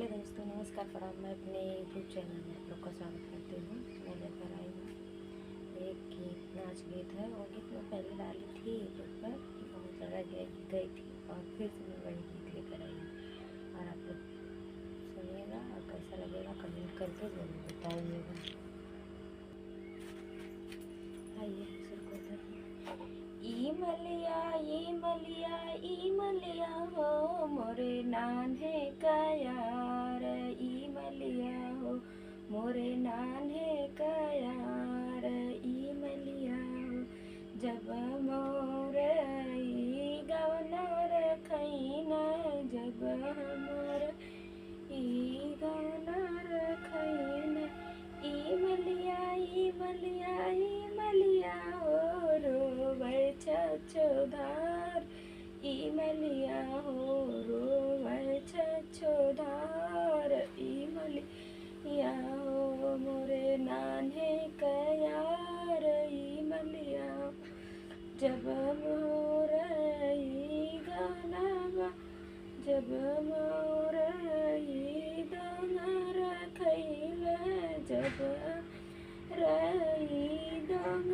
Hello दोस्तों, नमस्कार प्रणाम। मैं अपने यूट्यूब चैनल में आप लोग का स्वागत करती हूँ। मैं लेकर आई हूँ एक गीत, नाच गीत है। वो गीत मैं पहले डाली थी यूट्यूब पर, बहुत ज़्यादा गई थी और फिर से मैं वही गीत लेकर आई हूँ। और आप लोग सुनिएगा और कैसा लगेगा कमेंट करके ज़रूर बताइएगा। आइए शुरू करते हैं। ई मलिया हो मोरे नान्हे का यार, ई मलिया हो मोरे नान्हे का यार, ई मलिया हो जब मोर ई गवनर खैना, जब हमर ई गवनर खैना, ई मलिया हो रोबै छछोधार, ई मलिया हो रोबै छछोधार, ई मलिया हो मोरे नान्हे का यार, ई मलिया जब मोर ई गाना, जब मोर ई गाना खैले, जब रही दंग